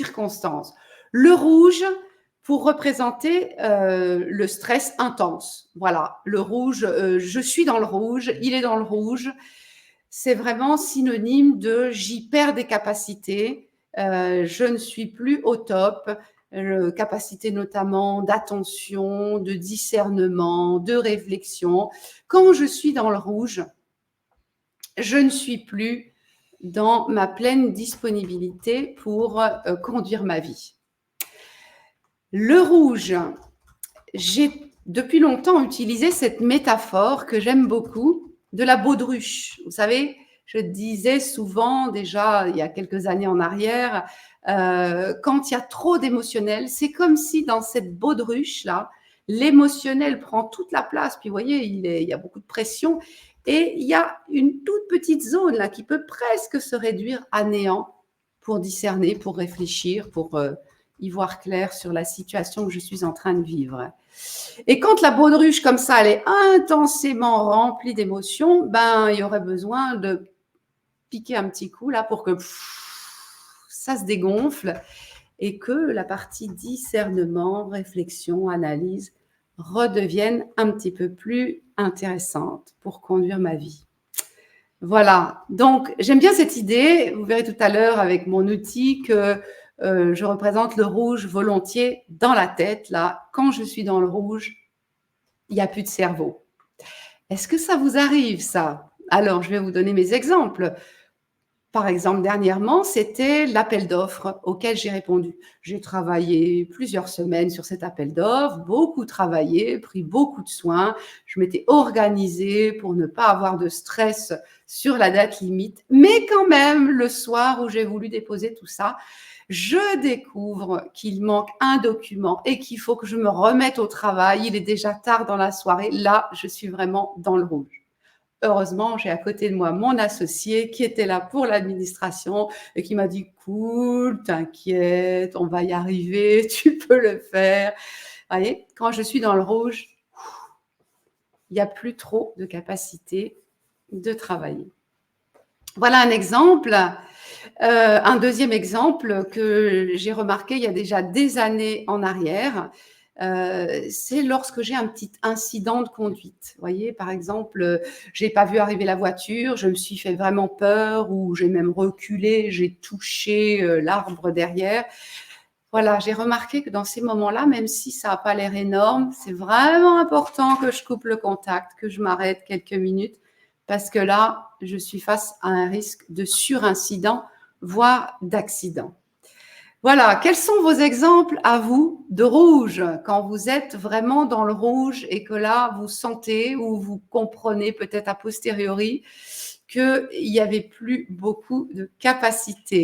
circonstances. Le rouge pour représenter le stress intense. Voilà, le rouge, je suis dans le rouge, il est dans le rouge. C'est vraiment synonyme de j'y perds des capacités, je ne suis plus au top, capacité notamment d'attention, de discernement, de réflexion. Quand je suis dans le rouge, je ne suis plus dans ma pleine disponibilité pour conduire ma vie. Le rouge, j'ai depuis longtemps utilisé cette métaphore que j'aime beaucoup de la baudruche. Vous savez, je disais souvent déjà il y a quelques années en arrière, quand il y a trop d'émotionnel, c'est comme si dans cette baudruche-là, l'émotionnel prend toute la place, puis vous voyez, il y a beaucoup de pression, et il y a une toute petite zone là qui peut presque se réduire à néant pour discerner, pour réfléchir, pour y voir clair sur la situation que je suis en train de vivre. Et quand la baudruche comme ça, elle est intensément remplie d'émotions, ben il y aurait besoin de piquer un petit coup là pour que ça se dégonfle et que la partie discernement, réflexion, analyse redevienne un petit peu plus intéressante pour conduire ma vie. Voilà, donc j'aime bien cette idée. Vous verrez tout à l'heure avec mon outil que je représente le rouge volontiers dans la tête. Là, quand je suis dans le rouge, il n'y a plus de cerveau. Est-ce que ça vous arrive, ça? Alors, je vais vous donner mes exemples. Par exemple, dernièrement, c'était l'appel d'offres auquel j'ai répondu. J'ai travaillé plusieurs semaines sur cet appel d'offres, beaucoup travaillé, pris beaucoup de soins. Je m'étais organisée pour ne pas avoir de stress sur la date limite. Mais quand même, le soir où j'ai voulu déposer tout ça, je découvre qu'il manque un document et qu'il faut que je me remette au travail. Il est déjà tard dans la soirée. Là, je suis vraiment dans le rouge. Heureusement, j'ai à côté de moi mon associé qui était là pour l'administration et qui m'a dit « Cool, t'inquiète, on va y arriver, tu peux le faire. » Vous voyez, quand je suis dans le rouge, il n'y a plus trop de capacité de travailler. Voilà un exemple. Un deuxième exemple que j'ai remarqué il y a déjà des années en arrière, c'est lorsque j'ai un petit incident de conduite. Vous voyez, par exemple, j'ai pas vu arriver la voiture, je me suis fait vraiment peur ou j'ai même reculé, j'ai touché l'arbre derrière. Voilà, j'ai remarqué que dans ces moments-là, même si ça n'a pas l'air énorme, c'est vraiment important que je coupe le contact, que je m'arrête quelques minutes, parce que là, je suis face à un risque de surincident, voire d'accident. Voilà, quels sont vos exemples à vous de rouge, quand vous êtes vraiment dans le rouge et que là, vous sentez ou vous comprenez peut-être a posteriori qu'il n'y avait plus beaucoup de capacité?